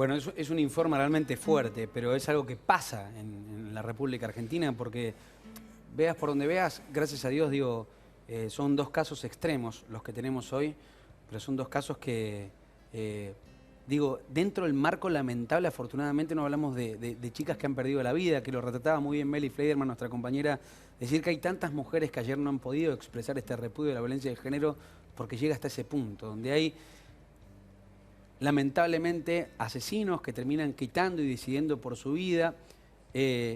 Bueno, es un informe realmente fuerte, pero es algo que pasa en la República Argentina porque veas por donde veas, gracias a Dios, digo, son dos casos extremos los que tenemos hoy, pero son dos casos que, digo, dentro del marco lamentable, afortunadamente no hablamos de chicas que han perdido la vida, que lo retrataba muy bien Meli Fleiderman, nuestra compañera, decir que hay tantas mujeres que ayer no han podido expresar este repudio de la violencia de género porque llega hasta ese punto, donde hay lamentablemente asesinos que terminan quitando y decidiendo por su vida,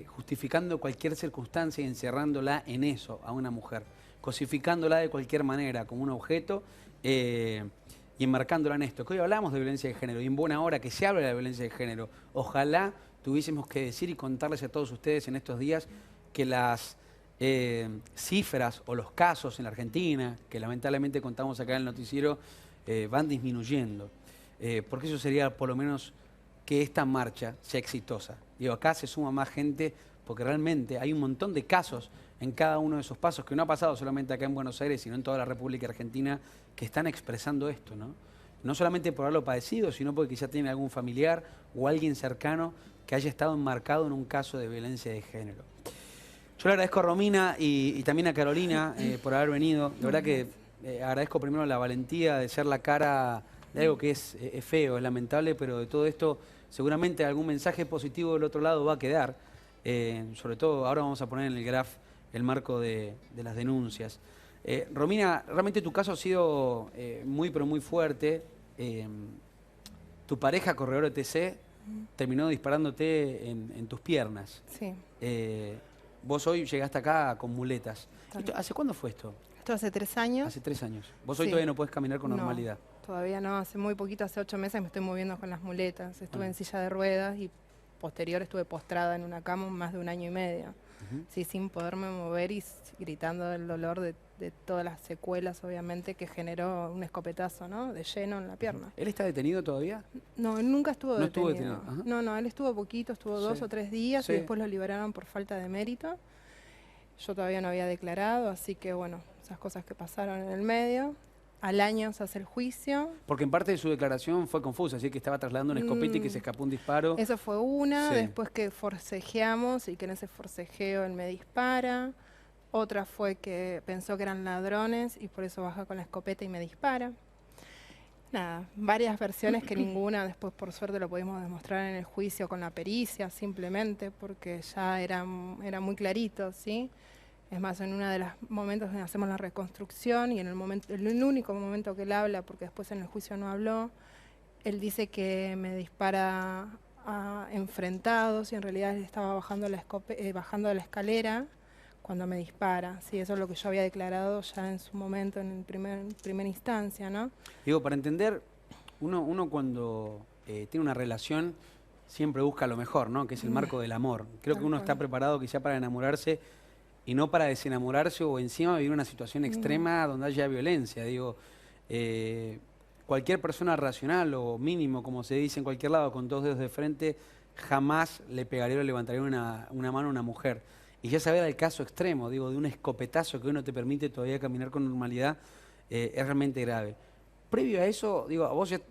justificando cualquier circunstancia y encerrándola en eso a una mujer, cosificándola de cualquier manera como un objeto y enmarcándola en esto. Que hoy hablamos de violencia de género y en buena hora que se habla de la violencia de género. Ojalá tuviésemos que decir y contarles a todos ustedes en estos días que las cifras o los casos en la Argentina, que lamentablemente contamos acá en el noticiero, van disminuyendo. Porque eso sería por lo menos que esta marcha sea exitosa. Digo, acá se suma más gente porque realmente hay un montón de casos en cada uno de esos pasos que no ha pasado solamente acá en Buenos Aires, sino en toda la República Argentina, que están expresando esto, ¿no? No solamente por haberlo padecido, sino porque quizá tiene algún familiar o alguien cercano que haya estado enmarcado en un caso de violencia de género. Yo le agradezco a Romina y también a Carolina por haber venido. De verdad que agradezco primero la valentía de ser la cara de algo que es feo, es lamentable, pero de todo esto seguramente algún mensaje positivo del otro lado va a quedar. Sobre todo, ahora vamos a poner en el graph el marco de las denuncias. Romina, realmente tu caso ha sido muy, pero muy fuerte. Tu pareja, corredor de TC, terminó disparándote en tus piernas. Sí. Vos hoy llegaste acá con muletas. ¿Hace cuándo fue esto? Esto hace 3 años. Hace 3 años. Vos hoy Sí. todavía no podés caminar con normalidad. Todavía no, hace muy poquito, hace 8 meses me estoy moviendo con las muletas. Estuve Ah. en silla de ruedas y posterior estuve postrada en una cama más de 1 año y medio. Sí, sin poderme mover y gritando del dolor de todas las secuelas, obviamente, que generó un escopetazo, ¿no? De lleno en la pierna. ¿Él está detenido todavía? No, él nunca estuvo No detenido. estuvo detenido. Ajá. No, él estuvo poquito, estuvo 2 o 3 días Sí. y después lo liberaron por falta de mérito. Yo todavía no había declarado, así que bueno, esas cosas que pasaron en el medio. Al año se hace el juicio. Porque en parte de su declaración fue confusa, así que estaba trasladando un escopete y que se escapó un disparo. Eso fue una, Sí. después que forcejeamos y que en ese forcejeo él me dispara. Otra fue que pensó que eran ladrones y por eso baja con la escopeta y me dispara. Nada, varias versiones que ninguna después por suerte lo pudimos demostrar en el juicio con la pericia, simplemente porque ya era muy clarito, ¿sí? Es más, en uno de los momentos en que hacemos la reconstrucción y en el único momento que él habla, porque después en el juicio no habló, él dice que me dispara enfrentados y en realidad él estaba bajando bajando de la escalera cuando me dispara. Sí, eso es lo que yo había declarado ya en su momento, en primera instancia, ¿no? Digo, para entender, uno cuando tiene una relación siempre busca lo mejor, ¿no? Que es el marco del amor. Creo que uno está preparado quizá para enamorarse y no para desenamorarse o encima vivir una situación extrema donde haya violencia. Digo, cualquier persona racional o mínimo, como se dice en cualquier lado, con 2 dedos de frente, jamás le pegaría o levantaría una mano a una mujer. Y ya saber el caso extremo, digo, de un escopetazo que hoy no te permite todavía caminar con normalidad, es realmente grave. Previo a eso, digo, vos ya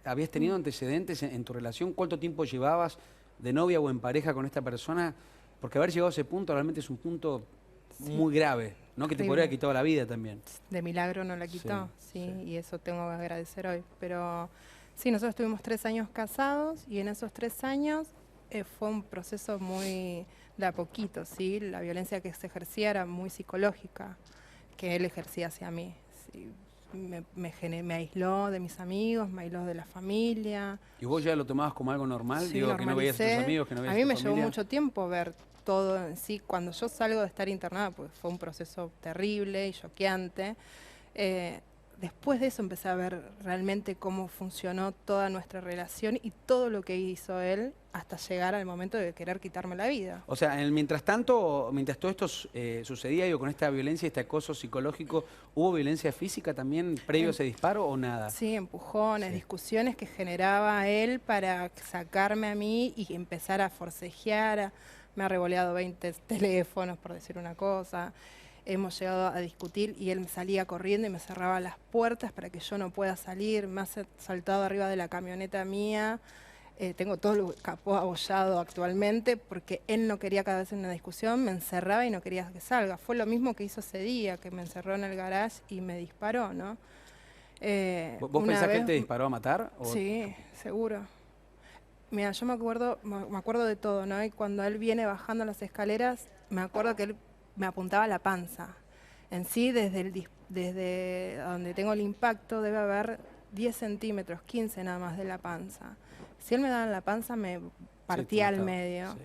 habías tenido antecedentes en tu relación. ¿Cuánto tiempo llevabas de novia o en pareja con esta persona? Porque haber llegado a ese punto realmente es un punto muy grave, ¿no? Que te podría haber quitado la vida también. De milagro no la quitó, sí, y eso tengo que agradecer hoy. Pero sí, nosotros estuvimos 3 años casados y en esos 3 años fue un proceso muy de a poquito, ¿sí? La violencia que se ejercía era muy psicológica, que él ejercía hacia mí. Sí. Me aisló de mis amigos, me aisló de la familia. ¿Y vos ya lo tomabas como algo normal? Sí, Digo, que no veías a tus amigos, que no veías a tu familia. A mí me llevó mucho tiempo ver todo en sí. Cuando yo salgo de estar internada, pues fue un proceso terrible y choqueante. Después de eso empecé a ver realmente cómo funcionó toda nuestra relación y todo lo que hizo él hasta llegar al momento de querer quitarme la vida. O sea, mientras tanto, mientras todo esto sucedía, digo, con esta violencia, este acoso psicológico, ¿hubo violencia física también previo a ese disparo o nada? Sí, empujones, discusiones que generaba él para sacarme a mí y empezar a forcejear. Me ha revoleado 20 teléfonos, por decir una cosa. Hemos llegado a discutir y él me salía corriendo y me cerraba las puertas para que yo no pueda salir. Me ha saltado arriba de la camioneta mía tengo todo el capó abollado actualmente porque él no quería cada vez en una discusión, me encerraba y no quería que salga. Fue lo mismo que hizo ese día, que me encerró en el garage y me disparó, ¿no? ¿Vos pensás que él te disparó a matar? Sí, seguro. Mira, yo me acuerdo de todo, ¿no? Y cuando él viene bajando las escaleras, me acuerdo que él me apuntaba a la panza. En sí, desde donde tengo el impacto, debe haber 10 centímetros, 15 nada más de la panza. Si él me daba en la panza, me partía al medio. Sí.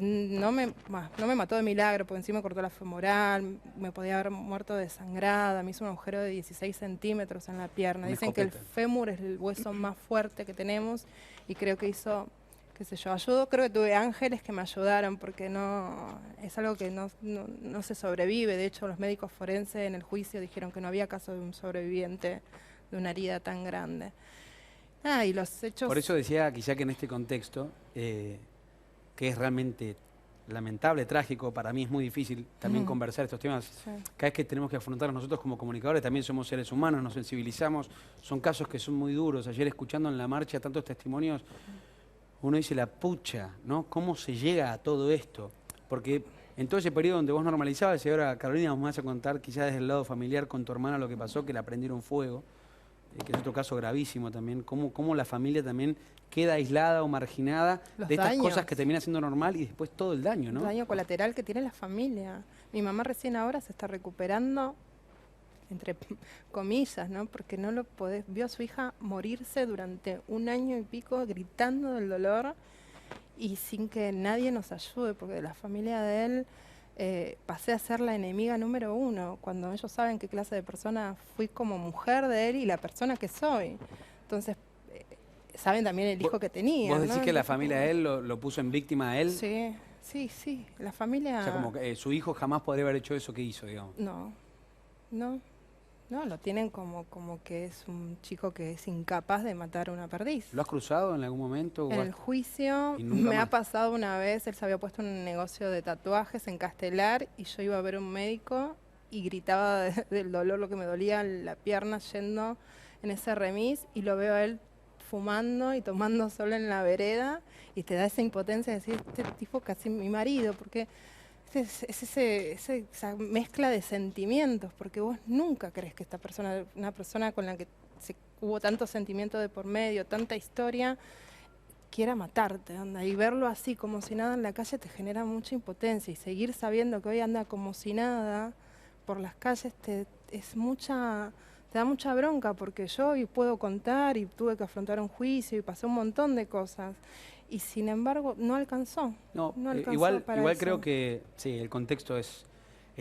No me mató de milagro, porque encima cortó la femoral, me podía haber muerto desangrada, me hizo un agujero de 16 centímetros en la pierna. Dicen que el fémur es el hueso más fuerte que tenemos y creo que hizo, qué sé yo, creo que tuve ángeles que me ayudaron porque no es algo que no se sobrevive. De hecho, los médicos forenses en el juicio dijeron que no había caso de un sobreviviente de una herida tan grande. Y los hechos... Por eso decía quizá que en este contexto... que es realmente lamentable, trágico, para mí es muy difícil también conversar estos temas. Sí. Cada vez que tenemos que afrontar nosotros como comunicadores, también somos seres humanos, nos sensibilizamos, son casos que son muy duros. Ayer escuchando en la marcha tantos testimonios, uno dice la pucha, ¿no? ¿Cómo se llega a todo esto? Porque en todo ese periodo donde vos normalizabas, y ahora Carolina nos vas a contar quizás desde el lado familiar con tu hermana lo que pasó, que la prendieron fuego, que es otro caso gravísimo también, cómo la familia también queda aislada o marginada de estas cosas que termina siendo normal y después todo el daño, ¿no? El daño colateral que tiene la familia. Mi mamá recién ahora se está recuperando, entre comillas, ¿no? Porque no lo podés, vio a su hija morirse durante 1 año y pico gritando del dolor y sin que nadie nos ayude, porque de la familia de él pasé a ser la enemiga número 1, cuando ellos saben qué clase de persona fui como mujer de él y la persona que soy. Entonces, saben también el hijo que tenía. ¿Vos decís, ¿no? que la familia de él lo puso en víctima a él? Sí, la familia... O sea, como que su hijo jamás podría haber hecho eso que hizo, digamos. No, lo tienen como que es un chico que es incapaz de matar a una perdiz. ¿Lo has cruzado en algún momento? En el juicio me ha pasado una vez, él se había puesto en un negocio de tatuajes en Castelar y yo iba a ver un médico y gritaba del dolor, lo que me dolía la pierna yendo en ese remis, y lo veo a él fumando y tomando sol en la vereda y te da esa impotencia de decir, este tipo casi mi marido, porque es esa mezcla de sentimientos, porque vos nunca crees que esta persona, una persona con la que hubo tanto sentimiento de por medio, tanta historia, quiera matarte, anda, y verlo así como si nada en la calle te genera mucha impotencia, y seguir sabiendo que hoy anda como si nada por las calles te da mucha bronca, porque yo hoy puedo contar y tuve que afrontar un juicio y pasé un montón de cosas. Y sin embargo, no alcanzó. No alcanzó igual eso. Creo que sí, el contexto es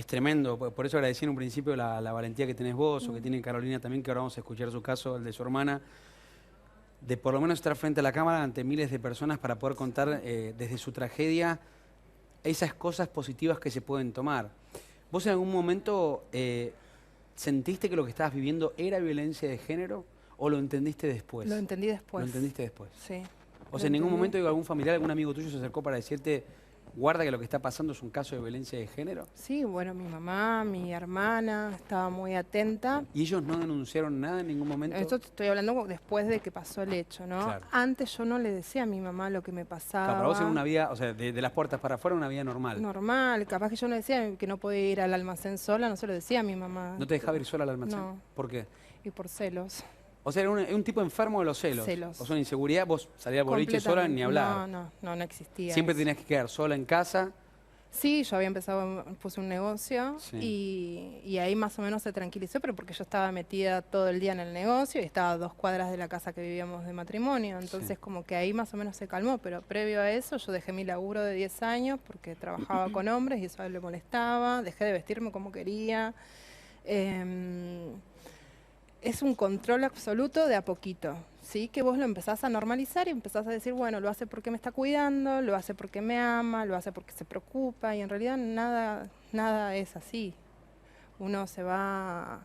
tremendo. Por eso agradecí en un principio la valentía que tenés vos, o que tiene Carolina también, que ahora vamos a escuchar su caso, el de su hermana, de por lo menos estar frente a la cámara ante miles de personas para poder contar desde su tragedia esas cosas positivas que se pueden tomar. ¿Vos en algún momento sentiste que lo que estabas viviendo era violencia de género o lo entendiste después? Lo entendí después. ¿Lo entendiste después? Sí. O sea, en ningún momento algún familiar, algún amigo tuyo se acercó para decirte, guarda que lo que está pasando es un caso de violencia de género. Sí, bueno, mi mamá, mi hermana, estaba muy atenta. ¿Y ellos no denunciaron nada en ningún momento? Esto te estoy hablando después de que pasó el hecho, ¿no? Claro. Antes yo no le decía a mi mamá lo que me pasaba. Claro, para vos era una vida, o sea, de las puertas para afuera, una vida normal. Normal, capaz que yo no decía que no podía ir al almacén sola, no se lo decía a mi mamá. ¿No te dejaba ir sola al almacén? No. ¿Por qué? Y por celos. O sea, era un tipo enfermo de los celos. Celos. O sea, una inseguridad, vos salías al boliche sola ni hablar. No existía. Siempre eso. tenías que quedar sola en casa. Sí, yo había empezado, puse un negocio y ahí más o menos se tranquilizó, pero porque yo estaba metida todo el día en el negocio y estaba a 2 cuadras de la casa que vivíamos de matrimonio, entonces como que ahí más o menos se calmó, pero previo a eso yo dejé mi laburo de 10 años porque trabajaba con hombres y eso a él le molestaba, dejé de vestirme como quería. Es un control absoluto de a poquito, ¿sí? Que vos lo empezás a normalizar y empezás a decir, bueno, lo hace porque me está cuidando, lo hace porque me ama, lo hace porque se preocupa, y en realidad nada es así. Uno se va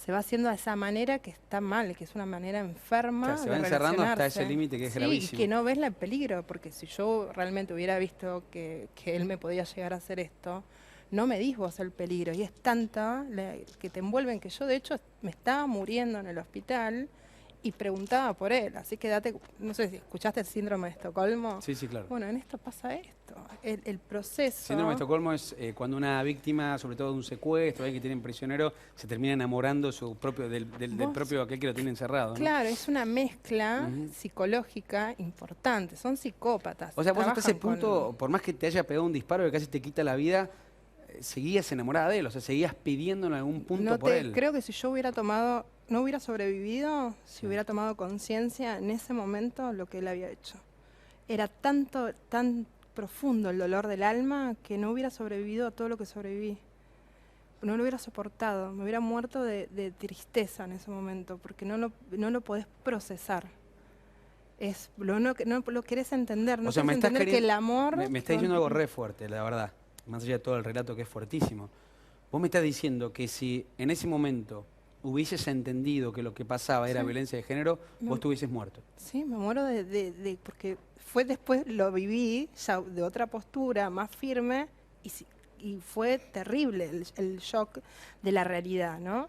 haciendo de esa manera que está mal, que es una manera enferma. Claro, se va encerrando hasta ese límite que es gravísimo. Y que no ves el peligro, porque si yo realmente hubiera visto que él me podía llegar a hacer esto, no medís vos el peligro, y es tanta que te envuelven, que yo de hecho me estaba muriendo en el hospital y preguntaba por él. Así que no sé si escuchaste el síndrome de Estocolmo. Sí, sí, claro. Bueno, en esto pasa esto. El proceso. Síndrome de Estocolmo es cuando una víctima, sobre todo de un secuestro, alguien que tiene prisionero, se termina enamorando del propio aquel que lo tiene encerrado, ¿no? Claro, es una mezcla psicológica importante. Son psicópatas. O sea, vos hasta ese trabajan punto, por más que te haya pegado un disparo que casi te quita la vida, seguías enamorada de él, o sea, seguías pidiendo en algún punto por él. Creo que si yo no hubiera sobrevivido, si hubiera tomado conciencia en ese momento lo que él había hecho. Era tan profundo el dolor del alma que no hubiera sobrevivido a todo lo que sobreviví. No lo hubiera soportado, me hubiera muerto de tristeza en ese momento, porque no lo podés procesar. No lo querés entender, no querés entender que el amor... Me está diciendo algo re fuerte, la verdad, más allá de todo el relato que es fuertísimo. Vos me estás diciendo que si en ese momento hubieses entendido que lo que pasaba era violencia de género, vos te hubieses muerto. Sí, me muero porque fue después, lo viví ya de otra postura, más firme, y fue terrible el shock de la realidad, ¿no?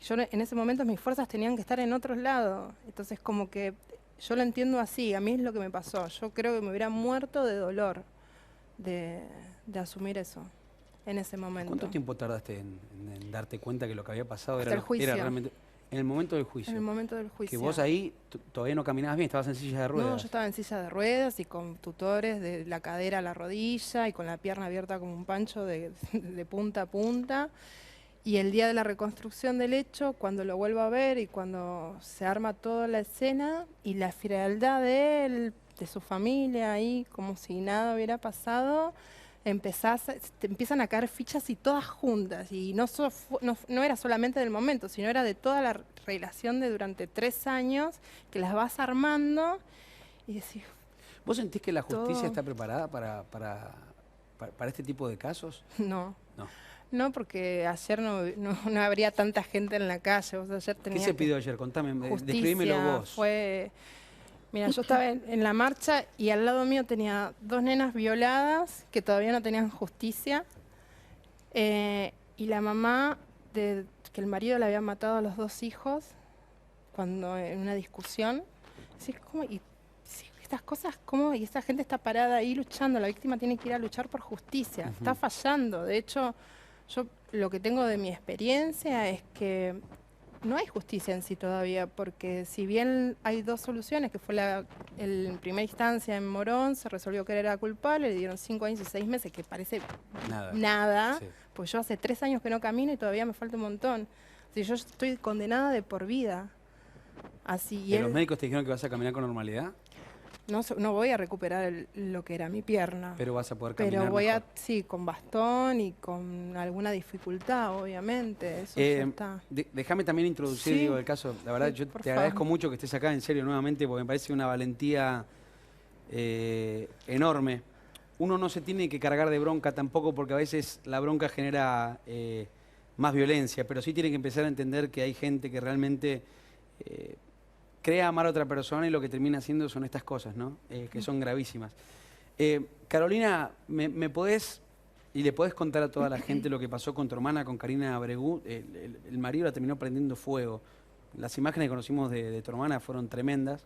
Yo en ese momento mis fuerzas tenían que estar en otros lados, entonces como que yo lo entiendo así, a mí es lo que me pasó, yo creo que me hubiera muerto de dolor de asumir eso en ese momento. ¿Cuánto tiempo tardaste en darte cuenta que lo que había pasado Hasta el juicio. era realmente... En el momento del juicio. En el momento del juicio. Que vos ahí todavía no caminabas bien, estabas en silla de ruedas. No, yo estaba en silla de ruedas y con tutores de la cadera a la rodilla y con la pierna abierta como un pancho de punta a punta. Y el día de la reconstrucción del hecho, cuando lo vuelvo a ver y cuando se arma toda la escena y la frialdad de él, de su familia ahí, como si nada hubiera pasado, te empiezan a caer fichas y todas juntas. Y no era solamente del momento, sino era de toda la relación de durante 3 años que las vas armando y decís... ¿Vos sentís que la justicia está preparada para este tipo de casos? No. No, porque ayer no habría tanta gente en la calle. ¿Qué se pidió ayer? Contame, describímelo vos. Mira, yo estaba en la marcha y al lado mío tenía 2 nenas violadas que todavía no tenían justicia. Y la mamá, que el marido le había matado a los 2 hijos cuando en una discusión. Estas cosas, ¿cómo? Y esta gente está parada ahí luchando. La víctima tiene que ir a luchar por justicia. Está fallando. De hecho, yo lo que tengo de mi experiencia es que no hay justicia en sí todavía, porque si bien hay 2 soluciones, que fue en primera instancia en Morón, se resolvió que él era culpable, le dieron 5 años y 6 meses, que parece nada, sí. Pues yo hace 3 años que no camino y todavía me falta un montón. O sea, yo estoy condenada de por vida. ¿Y los médicos te dijeron que vas a caminar con normalidad? No voy a recuperar lo que era mi pierna. Pero vas a poder caminar mejor. Sí, con bastón y con alguna dificultad, obviamente. Eso ya está. Déjame también introducir el caso. La verdad, yo te agradezco mucho que estés acá, en serio, nuevamente, porque me parece una valentía enorme. Uno no se tiene que cargar de bronca tampoco, porque a veces la bronca genera más violencia, pero sí tiene que empezar a entender que hay gente que realmente... crea amar a otra persona y lo que termina haciendo son estas cosas, ¿no? Que son gravísimas. Carolina, ¿me podés y le podés contar a toda la gente lo que pasó con tu hermana, con Karina Abregú? El marido la terminó prendiendo fuego. Las imágenes que conocimos de tu hermana fueron tremendas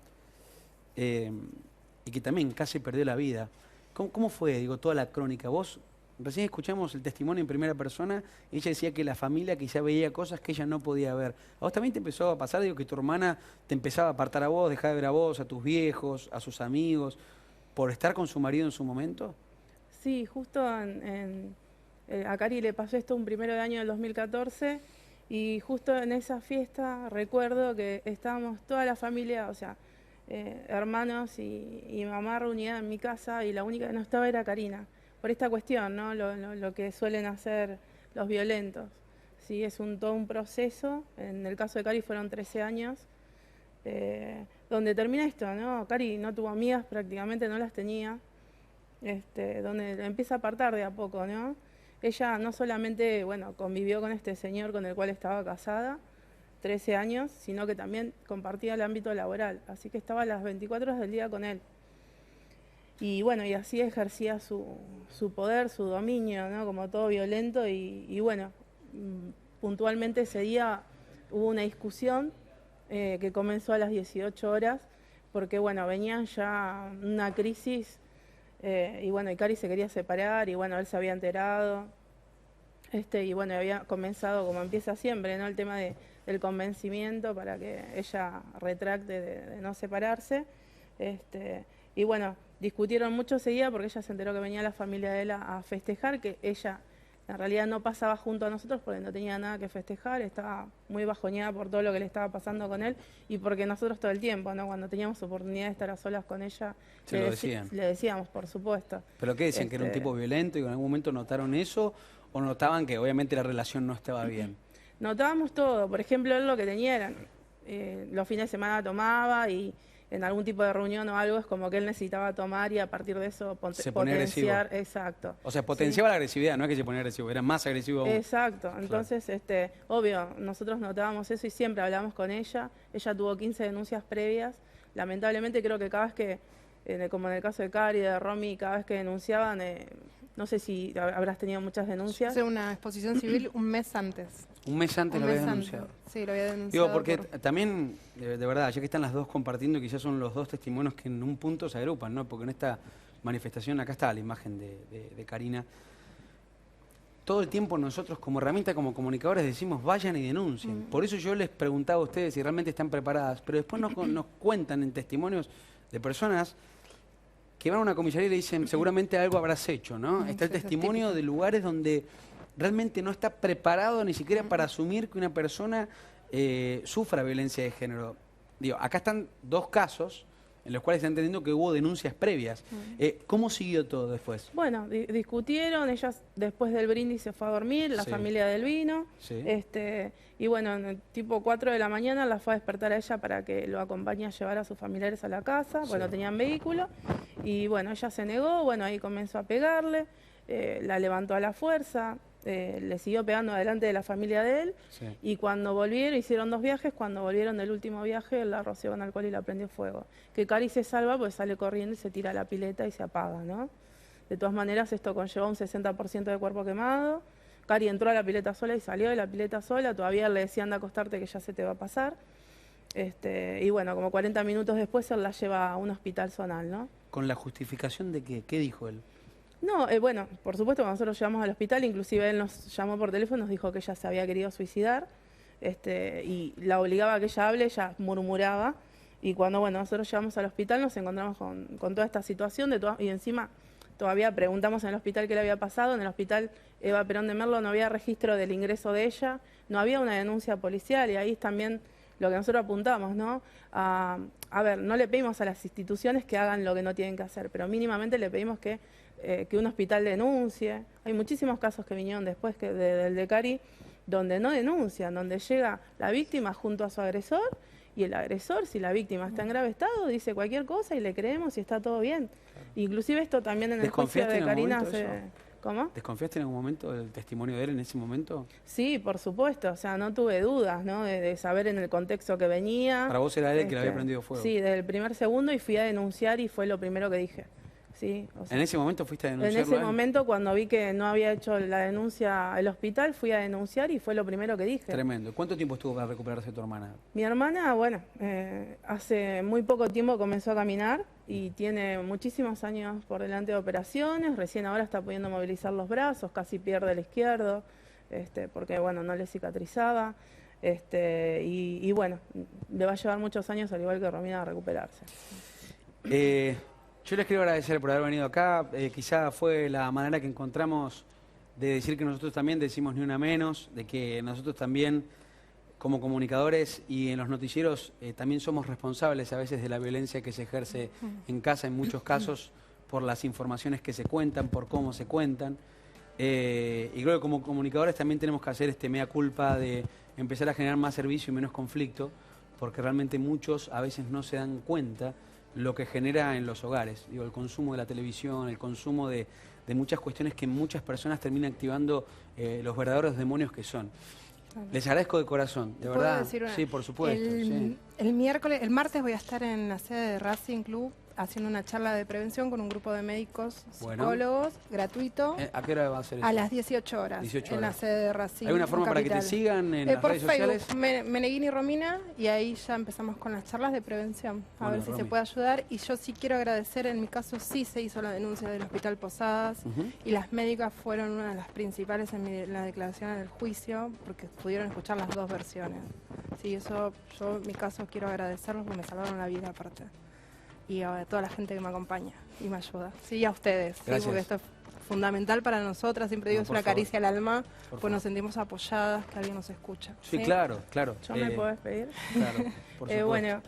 y que también casi perdió la vida. ¿Cómo fue, toda la crónica? Vos... Recién escuchamos el testimonio en primera persona. Ella decía que la familia quizá veía cosas que ella no podía ver. ¿A vos también te empezó a pasar? Que tu hermana te empezaba a apartar a vos, dejaba de ver a vos, a tus viejos, a sus amigos, por estar con su marido en su momento. Sí, justo a Cari le pasó esto un 1 de año del 2014 y justo en esa fiesta recuerdo que estábamos toda la familia, o sea, hermanos y mamá reunida en mi casa y la única que no estaba era Karina. Por esta cuestión, ¿no? Lo que suelen hacer los violentos. Sí, es todo un proceso. En el caso de Cari fueron 13 años, donde termina esto, ¿no? Cari no tuvo amigas, prácticamente no las tenía, donde empieza a apartar de a poco, ¿no? Ella no solamente, bueno, convivió con este señor con el cual estaba casada, 13 años, sino que también compartía el ámbito laboral, así que estaba las 24 horas del día con él. Y bueno, y así ejercía su poder, su dominio, ¿no? Como todo violento y bueno, puntualmente ese día hubo una discusión que comenzó a las 18 horas, porque bueno, venían ya una crisis, y bueno, y Cari se quería separar, y bueno, él se había enterado, y bueno, había comenzado, como empieza siempre, ¿no? El tema del convencimiento para que ella retracte de no separarse, y bueno, discutieron mucho ese día porque ella se enteró que venía la familia de él a festejar, que ella en realidad no pasaba junto a nosotros porque no tenía nada que festejar, estaba muy bajoneada por todo lo que le estaba pasando con él y porque nosotros todo el tiempo, ¿no? Cuando teníamos oportunidad de estar a solas con ella, le decíamos, por supuesto. ¿Pero qué decían? ¿Que era un tipo violento y en algún momento notaron eso o notaban que obviamente la relación no estaba bien? Notábamos todo. Por ejemplo, él lo que tenía era, los fines de semana tomaba y en algún tipo de reunión o algo es como que él necesitaba tomar y a partir de eso potenciar. Exacto. O sea, potenciaba la agresividad, no es que se ponía agresivo, era más agresivo aún. Exacto. Entonces, obvio, nosotros notábamos eso y siempre hablamos con ella. Ella tuvo 15 denuncias previas. Lamentablemente creo que cada vez que, como en el caso de Cari, de Romy, cada vez que denunciaban, no sé si habrás tenido muchas denuncias. Hice una exposición civil un mes antes. Un mes antes lo había denunciado. Sí, lo había denunciado. Digo, porque también, de verdad, ya que están las dos compartiendo, quizás son los dos testimonios que en un punto se agrupan, ¿no? Porque en esta manifestación, acá está la imagen de Karina, todo el tiempo nosotros como herramienta, como comunicadores, decimos vayan y denuncien. Por eso yo les preguntaba a ustedes si realmente están preparadas, pero después nos cuentan en testimonios de personas que van a una comisaría y le dicen seguramente algo habrás hecho, ¿no? Está el testimonio de lugares donde realmente no está preparado ni siquiera para asumir que una persona sufra violencia de género. Digo, acá están dos casos en los cuales están entendiendo que hubo denuncias previas. ¿Cómo siguió todo después? Bueno, discutieron, ella después del brindis se fue a dormir, la familia del vino, y bueno, tipo 4 de la mañana la fue a despertar a ella para que lo acompañe a llevar a sus familiares a la casa, bueno, tenían vehículo, y bueno, ella se negó, bueno, ahí comenzó a pegarle, la levantó a la fuerza, le siguió pegando delante de la familia de él, y cuando volvieron, hicieron 2 viajes, cuando volvieron del último viaje, él la roció con alcohol y la prendió fuego. Que Cari se salva, pues sale corriendo y se tira a la pileta y se apaga, ¿no? De todas maneras, esto conllevó un 60% de cuerpo quemado. Cari entró a la pileta sola y salió de la pileta sola, todavía le decían de acostarte que ya se te va a pasar. Y bueno, como 40 minutos después él la lleva a un hospital zonal, ¿no? ¿Con la justificación de qué dijo él? No, bueno, por supuesto, cuando nosotros llegamos al hospital, inclusive él nos llamó por teléfono, nos dijo que ella se había querido suicidar, y la obligaba a que ella hable, ella murmuraba, y cuando, bueno, nosotros llegamos al hospital nos encontramos con toda esta situación, y encima todavía preguntamos en el hospital qué le había pasado. En el hospital Eva Perón de Merlo no había registro del ingreso de ella, no había una denuncia policial, y ahí es también lo que nosotros apuntamos, ¿no? A ver, no le pedimos a las instituciones que hagan lo que no tienen que hacer, pero mínimamente le pedimos que un hospital denuncie. Hay muchísimos casos que vinieron después del de Cari, donde no denuncian, donde llega la víctima junto a su agresor, y el agresor, si la víctima está en grave estado, dice cualquier cosa y le creemos y está todo bien. Claro. Inclusive esto también en el juicio de Karina ¿Cómo? ¿Desconfiaste en algún momento del testimonio de él en ese momento? Sí, por supuesto, o sea, no tuve dudas, ¿no? De saber en el contexto que venía. Para vos era él el que le había prendido fuego. Sí, desde el primer segundo, y fui a denunciar y fue lo primero que dije. Sí, o sea, ¿en ese momento fuiste a denunciar? En ese momento, cuando vi que no había hecho la denuncia el hospital, fui a denunciar y fue lo primero que dije. Tremendo. ¿Cuánto tiempo estuvo para recuperarse tu hermana? Mi hermana, bueno, hace muy poco tiempo comenzó a caminar y tiene muchísimos años por delante de operaciones. Recién ahora está pudiendo movilizar los brazos, casi pierde el izquierdo, porque bueno, no le cicatrizaba. Y bueno, le va a llevar muchos años, al igual que Romina, a recuperarse. Yo les quiero agradecer por haber venido acá. Quizá fue la manera que encontramos de decir que nosotros también decimos ni una menos, de que nosotros también, como comunicadores y en los noticieros, también somos responsables a veces de la violencia que se ejerce en casa, en muchos casos, por las informaciones que se cuentan, por cómo se cuentan. Y creo que como comunicadores también tenemos que hacer este mea culpa de empezar a generar más servicio y menos conflicto, porque realmente muchos a veces no se dan cuenta lo que genera en los hogares. Digo, el consumo de la televisión, el consumo de muchas cuestiones que muchas personas terminan activando los verdaderos demonios que son. Les agradezco de corazón, de verdad. Sí, por supuesto. El martes voy a estar en la sede de Racing Club haciendo una charla de prevención con un grupo de médicos, Bueno. psicólogos, gratuito, ¿A qué hora va a ser eso? a las 18 horas, 18 en la horas. sede de Racing. ¿Hay una forma en para que te Capital. sigan en las Por redes Facebook, sociales? Meneghini Romina, y ahí ya empezamos con las charlas de prevención, a Bueno, ver si Romy. se puede ayudar. Y yo sí quiero agradecer, en mi caso sí se hizo la denuncia del Hospital Posadas, Ujú. y las médicas fueron una de las principales en la declaración en el juicio, porque pudieron escuchar las dos versiones. Sí, eso yo en mi caso quiero agradecerlos porque me salvaron la vida aparte. Y a toda la gente que me acompaña y me ayuda. Sí, y a ustedes, sí, Gracias. porque esto es fundamental para nosotras, siempre digo, No, es por una favor. caricia al alma, Por pues favor. nos sentimos apoyadas, que alguien nos escucha. Sí, claro, claro. ¿Yo me puedo despedir? Claro, por supuesto. Bueno,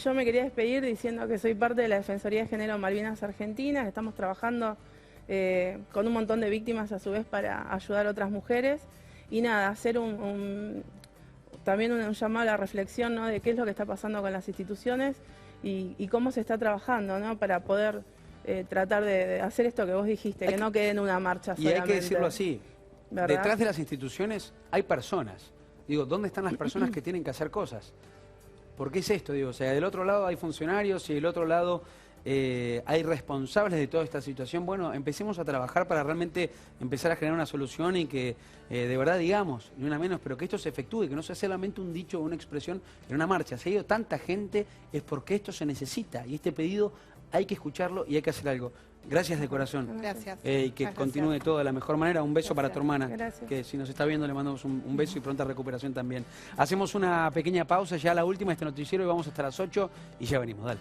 yo me quería despedir diciendo que soy parte de la Defensoría de Género Malvinas Argentinas. Estamos trabajando con un montón de víctimas a su vez para ayudar a otras mujeres. Y nada, hacer también un llamado a la reflexión, ¿no?, de qué es lo que está pasando con las instituciones y cómo se está trabajando, ¿no?, para poder tratar de hacer esto que vos dijiste, que no quede en una marcha Y solamente. hay que decirlo así, ¿verdad? detrás de las instituciones hay personas. Digo, ¿dónde están las personas que tienen que hacer cosas? Porque es esto, digo, o sea, del otro lado hay funcionarios y del otro lado hay responsables de toda esta situación. Bueno, empecemos a trabajar para realmente empezar a generar una solución y que de verdad digamos, ni una menos, pero que esto se efectúe, que no sea solamente un dicho o una expresión en una marcha. Si ha ido tanta gente es porque esto se necesita y este pedido hay que escucharlo y hay que hacer algo. Gracias de corazón. Gracias. Y que Muchas continúe gracias. todo de la mejor manera. Un beso para tu hermana, Gracias. que si nos está viendo le mandamos un beso y pronta recuperación también. Hacemos una pequeña pausa, ya la última, este noticiero, y vamos hasta las 8 y ya venimos, dale.